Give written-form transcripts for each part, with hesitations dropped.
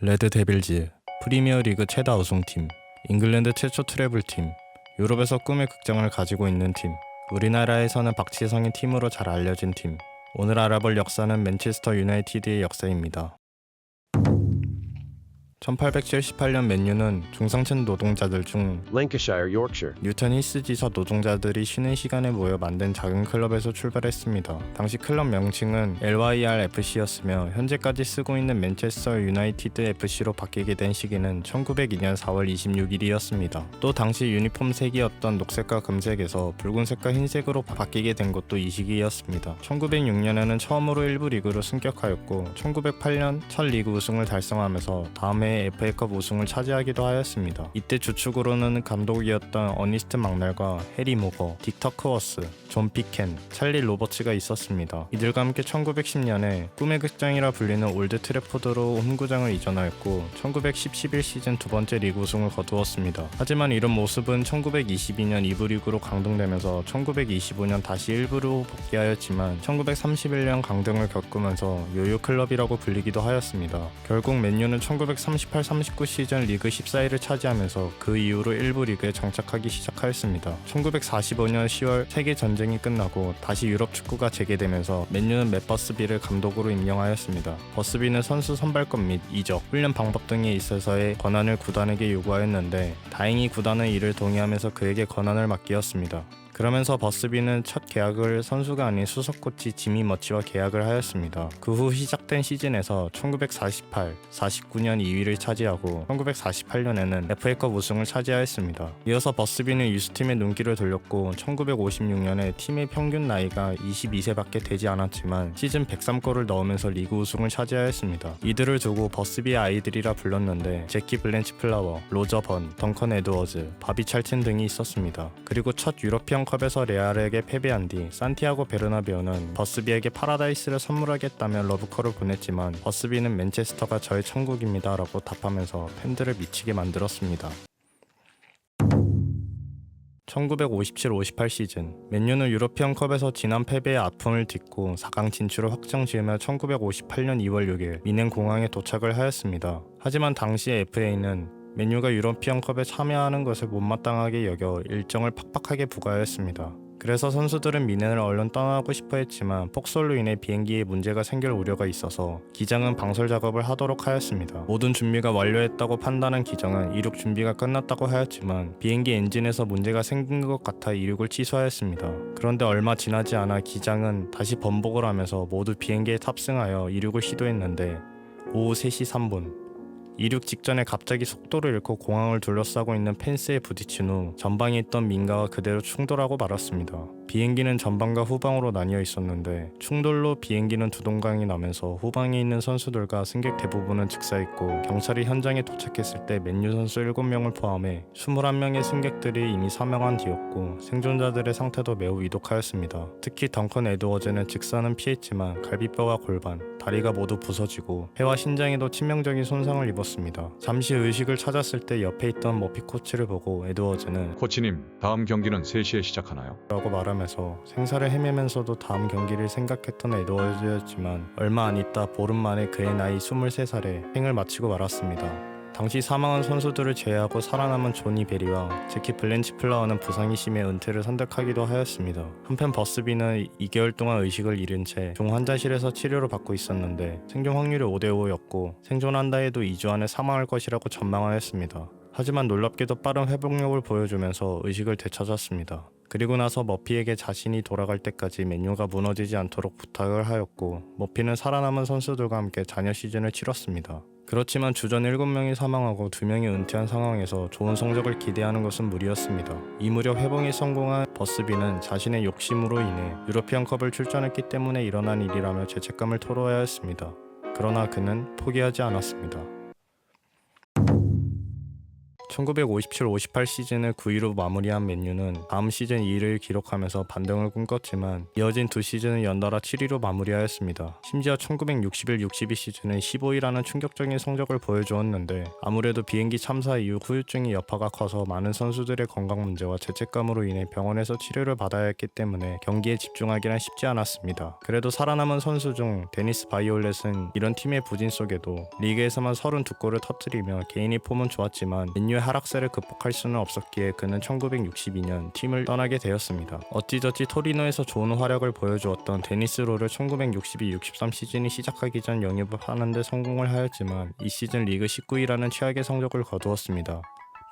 레드 데빌즈, 프리미어리그 최다 우승팀, 잉글랜드 최초 트래블팀, 유럽에서 꿈의 극장을 가지고 있는 팀, 우리나라에서는 박지성의 팀으로 잘 알려진 팀. 오늘 알아볼 역사는 맨체스터 유나이티드의 역사입니다. 1878년 맨유는 중상층 노동자들 중 Lancashire, Yorkshire. 뉴턴 히스 지사 노동자들이 쉬는 시간에 모여 만든 작은 클럽에서 출발했습니다. 당시 클럽 명칭은 LYRFC였으며 현재까지 쓰고 있는 맨체스터 유나이티드 FC로 바뀌게 된 시기는 1902년 4월 26일이었습니다. 또 당시 유니폼 색이었던 녹색과 금색에서 붉은색과 흰색으로 바뀌게 된 것도 이 시기였습니다. 1906년에는 처음으로 1부 리그로 승격하였고 1908년 첫 리그 우승을 달성하면서 다음 해에 FA컵 우승을 차지하기도 하였습니다. 이때 주축으로는 감독이었던 어니스트 막날과 해리 모거, 딕 터크워스, 존 피켄, 찰리 로버츠가 있었습니다. 이들과 함께 1910년에 꿈의 극장이라 불리는 올드 트래포드로 홈구장을 이전하였고 1910-11 시즌 두 번째 리그 우승을 거두었습니다. 하지만 이런 모습은 1922년 2부 리그로 강등되면서 1925년 다시 1부로 복귀하였지만 1931년 강등을 겪으면서 요요 클럽이라고 불리기도 하였습니다. 결국 맨유는 1938-39 시즌 리그 14위를 차지하면서 그 이후로 1부 리그에 정착하기 시작하였습니다. 1945년 10월 세계전쟁이 끝나고 다시 유럽 축구가 재개되면서 맨유는 맷 버스비를 감독으로 임명하였습니다. 버스비는 선수 선발권 및 이적, 훈련 방법 등에 있어서의 권한을 구단에게 요구하였는데 다행히 구단은 이를 동의하면서 그에게 권한을 맡기었습니다. 그러면서 버스비는 첫 계약을 선수가 아닌 수석 코치 지미 머치와 계약을 하였습니다. 그 후 시작된 시즌에서 1948, 49년 2위를 차지하고 1948년에는 FA컵 우승을 차지하였습니다. 이어서 버스비는 유스팀의 눈길을 돌렸고 1956년에 팀의 평균 나이가 22세밖에 되지 않았지만 시즌 103골을 넣으면서 리그 우승을 차지하였습니다. 이들을 두고 버스비의 아이들이라 불렀는데 제키 블렌치 플라워, 로저 번, 덩컨 에드워즈, 바비 찰튼 등이 있었습니다. 그리고 첫 유러피언 컵에서 레알에게 패배한 뒤 산티아고 베르나베우는 버스비에게 파라다이스를 선물하겠다며 러브콜을 보냈지만 버스비는 맨체스터가 저의 천국입니다 라고 답하면서 팬들을 미치게 만들었습니다. 1957-58 시즌 맨유는 유러피언컵에서 지난 패배의 아픔을 딛고 4강 진출을 확정지으며 1958년 2월 6일 미넨 공항에 도착을 하였습니다. 하지만 당시 FA는 맨유가 유러피언컵에 참여하는 것을 못마땅하게 여겨 일정을 팍팍하게 부과하였습니다. 그래서 선수들은 미넨을 얼른 떠나고 싶어 했지만 폭설로 인해 비행기에 문제가 생길 우려가 있어서 기장은 방설 작업을 하도록 하였습니다. 모든 준비가 완료했다고 판단한 기장은 이륙 준비가 끝났다고 하였지만 비행기 엔진에서 문제가 생긴 것 같아 이륙을 취소하였습니다. 그런데 얼마 지나지 않아 기장은 다시 번복을 하면서 모두 비행기에 탑승하여 이륙을 시도했는데 오후 3시 3분 이륙 직전에 갑자기 속도를 잃고 공항을 둘러싸고 있는 펜스에 부딪힌 후 전방에 있던 민가와 그대로 충돌하고 말았습니다. 비행기는 전방과 후방으로 나뉘어 있었는데 충돌로 비행기는 두 동강이 나면서 후방에 있는 선수들과 승객 대부분은 즉사했고 경찰이 현장에 도착했을 때 맨유 선수 7명을 포함해 21명의 승객들이 이미 사망한 뒤였고 생존자들의 상태도 매우 위독하였습니다. 특히 덩컨 에드워즈는 직사는 피했지만 갈비뼈와 골반, 다리가 모두 부서지고 폐와 신장에도 치명적인 손상을 입었습니다. 잠시 의식을 찾았을 때 옆에 있던 머피 코치를 보고 에드워즈는 코치님, 다음 경기는 3시에 시작하나요? 라고 말하면서 생사를 헤매면서도 다음 경기를 생각했던 에드워즈였지만 얼마 안 있다 보름 만에 그의 나이 23살에 생을 마치고 말았습니다. 당시 사망한 선수들을 제외하고 살아남은 조니 베리와 제키 블렌치 플라워는 부상이 심해 은퇴를 선택하기도 하였습니다. 한편 버스비는 2개월 동안 의식을 잃은 채 중환자실에서 치료를 받고 있었는데 생존 확률이 5대5였고 생존한다 해도 2주 안에 사망할 것이라고 전망하였습니다. 하지만 놀랍게도 빠른 회복력을 보여주면서 의식을 되찾았습니다. 그리고 나서 머피에게 자신이 돌아갈 때까지 맨유가 무너지지 않도록 부탁을 하였고 머피는 살아남은 선수들과 함께 잔여 시즌을 치렀습니다. 그렇지만 주전 7명이 사망하고 2명이 은퇴한 상황에서 좋은 성적을 기대하는 것은 무리였습니다. 이 무렵 회복에 성공한 버스비는 자신의 욕심으로 인해 유러피언컵을 출전했기 때문에 일어난 일이라며 죄책감을 토로하였습니다. 그러나 그는 포기하지 않았습니다. 1957-58 시즌을 9위로 마무리한 맨유는 다음 시즌 2위를 기록하면서 반등을 꿈꿨지만 이어진 두 시즌은 연달아 7위로 마무리하였습니다. 심지어 1961-62 시즌은 15위라는 충격적인 성적을 보여주었는데 아무래도 비행기 참사 이후 후유증의 여파가 커서 많은 선수들의 건강 문제와 죄책감으로 인해 병원에서 치료를 받아야 했기 때문에 경기에 집중하기란 쉽지 않았습니다. 그래도 살아남은 선수 중 데니스 바이올렛은 이런 팀의 부진 속에도 리그에서만 32골을 터뜨리며 개인의 폼은 좋았지만 맨유의 하락세를 극복할 수는 없었기에 그는 1962년 팀을 떠나게 되었습니다. 어찌저찌 토리노에서 좋은 활약을 보여주었던 데니스 로를 1962-63 시즌이 시작하기 전 영입을 하는데 성공을 하였지만 이 시즌 리그 19위라는 최악의 성적을 거두었습니다.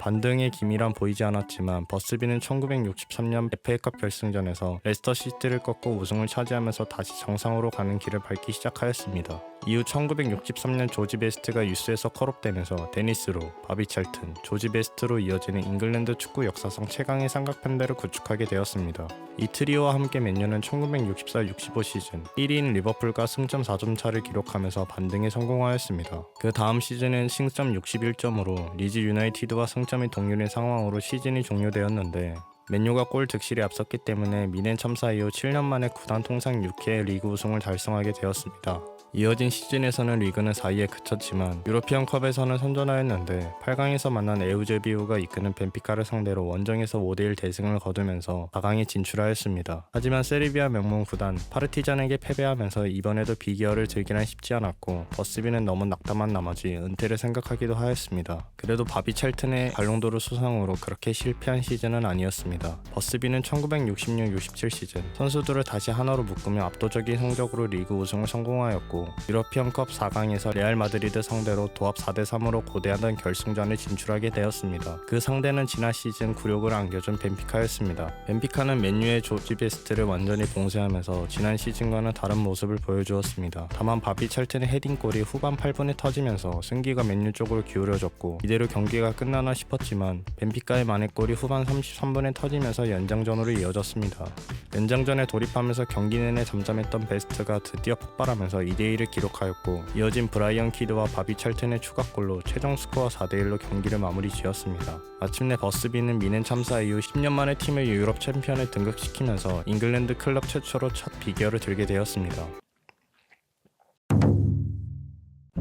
반등의 기미란 보이지 않았지만 버스비는 1963년 FA컵 결승전에서 레스터 시티를 꺾고 우승을 차지하면서 다시 정상으로 가는 길을 밟기 시작하였습니다. 이후 1963년 조지 베스트가 유스에서 컬업되면서 데니스로, 바비 찰튼, 조지 베스트로 이어지는 잉글랜드 축구 역사상 최강의 삼각편대를 구축하게 되었습니다. 이 트리오와 함께 맨유는 1964-65 시즌 1위인 리버풀과 승점 4점 차를 기록하면서 반등에 성공하였습니다. 그 다음 시즌은 승점 61점으로 리즈 유나이티드와 승점이 동률인 상황으로 시즌이 종료되었는데 맨유가 골 득실에 앞섰기 때문에 미넨 참사 이후 7년 만에 구단 통상 6회 리그 우승을 달성하게 되었습니다. 이어진 시즌에서는 리그는 4위에 그쳤지만 유러피언컵에서는 선전하였는데 8강에서 만난 에우제비우가 이끄는 벤피카를 상대로 원정에서 5대1 대승을 거두면서 4강에 진출하였습니다. 하지만 세르비아 명문 구단 파르티잔에게 패배하면서 이번에도 비기어를 들기란 쉽지 않았고 버스비는 너무 낙담한 나머지 은퇴를 생각하기도 하였습니다. 그래도 바비 찰튼의 발롱도르 수상으로 그렇게 실패한 시즌은 아니었습니다. 버스비는 1966-67 시즌 선수들을 다시 하나로 묶으며 압도적인 성적으로 리그 우승을 성공하였고 유러피언컵 4강에서 레알 마드리드 상대로 도합 4대3으로 고대하던 결승전에 진출하게 되었습니다. 그 상대는 지난 시즌 굴욕을 안겨준 벤피카였습니다. 벤피카는 맨유의 조지 베스트를 완전히 봉쇄하면서 지난 시즌과는 다른 모습을 보여주었습니다. 다만 바비 찰튼의 헤딩골이 후반 8분에 터지면서 승기가 맨유 쪽으로 기울어졌고 이대로 경기가 끝나나 싶었지만 벤피카의 만회골이 후반 33분에 터지면서 연장전으로 이어졌습니다. 연장전에 돌입하면서 경기 내내 잠잠했던 베스트가 드디어 폭발하면서 2대1을 기록하였고 이어진 브라이언 키드와 바비 찰튼의 추가골로 최종 스코어 4대1로 경기를 마무리 지었습니다. 마침내 버스비는 미넨 참사 이후 10년 만에 팀을 유럽 챔피언에 등극시키면서 잉글랜드 클럽 최초로 첫 비기어를 들게 되었습니다.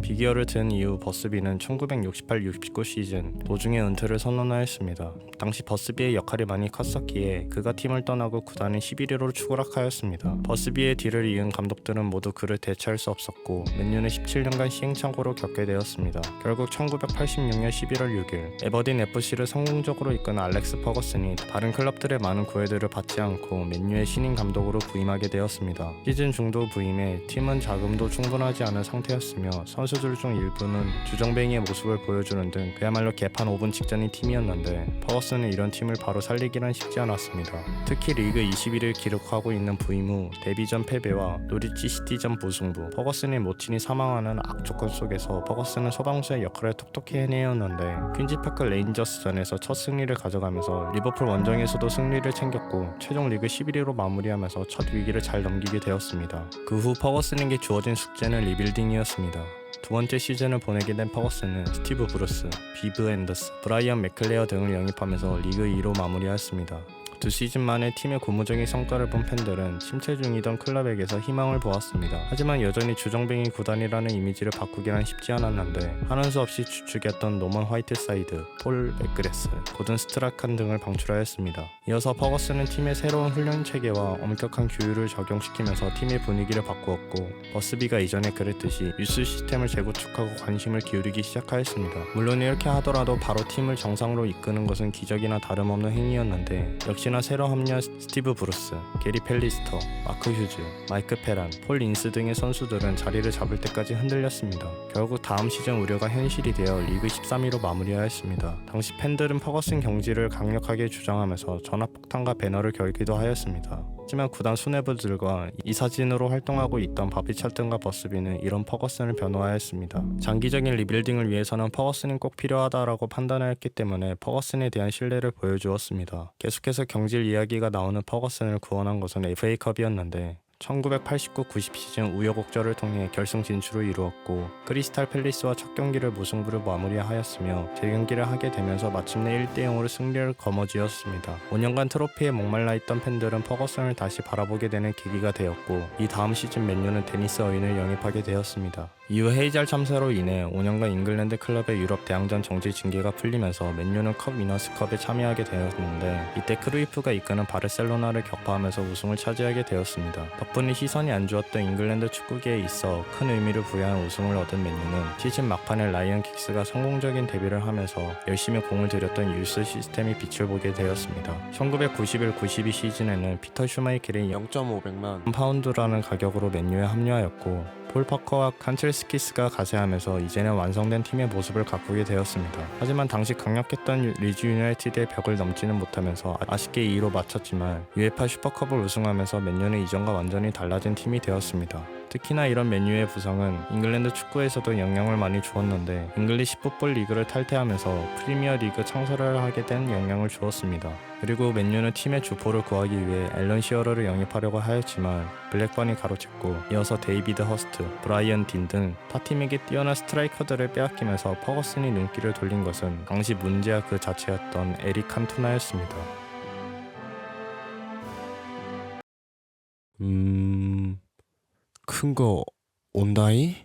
비기어를 든 이후 버스비는 1968-69 시즌 도중에 은퇴를 선언하였습니다. 당시 버스비의 역할이 많이 컸었기에 그가 팀을 떠나고 구단은 11위로 추락하였습니다. 버스비의 뒤를 이은 감독들은 모두 그를 대체할 수 없었고 맨유는 17년간 시행착오를 겪게 되었습니다. 결국 1986년 11월 6일 에버딘 FC를 성공적으로 이끈 알렉스 퍼거슨이 다른 클럽들의 많은 구애들을 받지 않고 맨유의 신인 감독으로 부임하게 되었습니다. 시즌 중도 부임에 팀은 자금도 충분하지 않은 상태였으며 선수들 중 일부는 주정뱅이의 모습을 보여주는 등 그야말로 개판 5분 직전인 팀이었는데 퍼거슨은 이런 팀을 바로 살리기란 쉽지 않았습니다. 특히 리그 20위를 기록하고 있는 부임 후 데뷔전 패배와 노리치 시티전 무승부, 퍼거슨의 모친이 사망하는 악조건 속에서 퍼거슨은 소방수의 역할을 톡톡히 해내었는데 퀸즈파크 레인저스전에서 첫 승리를 가져가면서 리버풀 원정에서도 승리를 챙겼고 최종 리그 11위로 마무리하면서 첫 위기를 잘 넘기게 되었습니다. 그 후 퍼거슨에게 주어진 숙제는 리빌딩이었습니다. 두 번째 시즌을 보내게 된 퍼거슨은 스티브 브루스, 비브 앤더스, 브라이언 맥클레어 등을 영입하면서 리그 2로 마무리하였습니다. 두 시즌 만에 팀의 고무적인 성과를 본 팬들은 침체 중이던 클럽에게서 희망을 보았습니다. 하지만 여전히 주정뱅이 구단이라는 이미지를 바꾸기란 쉽지 않았는데 하는 수 없이 주축이었던 노먼 화이트사이드, 폴 맥그레스, 고든 스트라칸 등을 방출하였습니다. 이어서 퍼거슨은 팀의 새로운 훈련 체계와 엄격한 규율을 적용시키면서 팀의 분위기를 바꾸었고 버스비가 이전에 그랬듯이 유스 시스템을 재구축하고 관심을 기울이기 시작하였습니다. 물론 이렇게 하더라도 바로 팀을 정상으로 이끄는 것은 기적이나 다름없는 행위였는데 역시나 새로 합류한 스티브 브루스, 게리 펠리스터, 마크 휴즈, 마이크 페란, 폴 인스 등의 선수들은 자리를 잡을 때까지 흔들렸습니다. 결국 다음 시즌 우려가 현실이 되어 리그 13위로 마무리하였습니다. 당시 팬들은 퍼거슨 경지를 강력하게 주장하면서 전화폭탄과 배너를 걸기도 하였습니다. 하지만 구단 수뇌부들과 이 사진으로 활동하고 있던 바비 찰튼과 버스비는 이런 퍼거슨을 변호하였습니다. 장기적인 리빌딩을 위해서는 퍼거슨이 꼭 필요하다라고 판단하였기 때문에 퍼거슨에 대한 신뢰를 보여주었습니다. 계속해서 경질 이야기가 나오는 퍼거슨을 구원한 것은 FA컵이었는데 1989-90 시즌 우여곡절을 통해 결승 진출을 이루었고 크리스탈 팰리스와 첫 경기를 무승부로 마무리하였으며 재경기를 하게 되면서 마침내 1대0으로 승리를 거머쥐었습니다. 5년간 트로피에 목말라 있던 팬들은 퍼거슨을 다시 바라보게 되는 계기가 되었고 이 다음 시즌 맨유는 데니스 어윈을 영입하게 되었습니다. 이후 헤이잘 참사로 인해 5년간 잉글랜드 클럽의 유럽 대항전 정지 징계가 풀리면서 맨유는 컵 위너스컵에 참여하게 되었는데 이때 크루이프가 이끄는 바르셀로나를 격파하면서 우승을 차지하게 되었습니다. 덕분에 시선이 안 좋았던 잉글랜드 축구계에 있어 큰 의미를 부여한 우승을 얻은 맨유는 시즌 막판에 라이언 긱스가 성공적인 데뷔를 하면서 열심히 공을 들였던 유스 시스템이 빛을 보게 되었습니다. 1991-92 시즌에는 피터 슈마이켈이 0.500만 파운드라는 가격으로 맨유에 합류하였고 폴 파커와 칸첼스키스가 가세하면서 이제는 완성된 팀의 모습을 가꾸게 되었습니다. 하지만 당시 강력했던 리즈 유나이티드의 벽을 넘지는 못하면서 아쉽게 2위로 마쳤지만 UEFA 슈퍼컵을 우승하면서 맨유는 이전과 완전히 달라진 팀이 되었습니다. 특히나 이런 맨유의 부상은 잉글랜드 축구에서도 영향을 많이 주었는데 잉글리시 풋볼 리그를 탈퇴하면서 프리미어 리그 창설을 하게 된 영향을 주었습니다. 그리고 맨유는 팀의 주포를 구하기 위해 앨런 시어러를 영입하려고 하였지만 블랙번이 가로챘고 이어서 데이비드 허스트, 브라이언 딘 등 타팀에게 뛰어난 스트라이커들을 빼앗기면서 퍼거슨이 눈길을 돌린 것은 당시 문제와 그 자체였던 에릭 칸토나였습니다. 큰 거 온다이?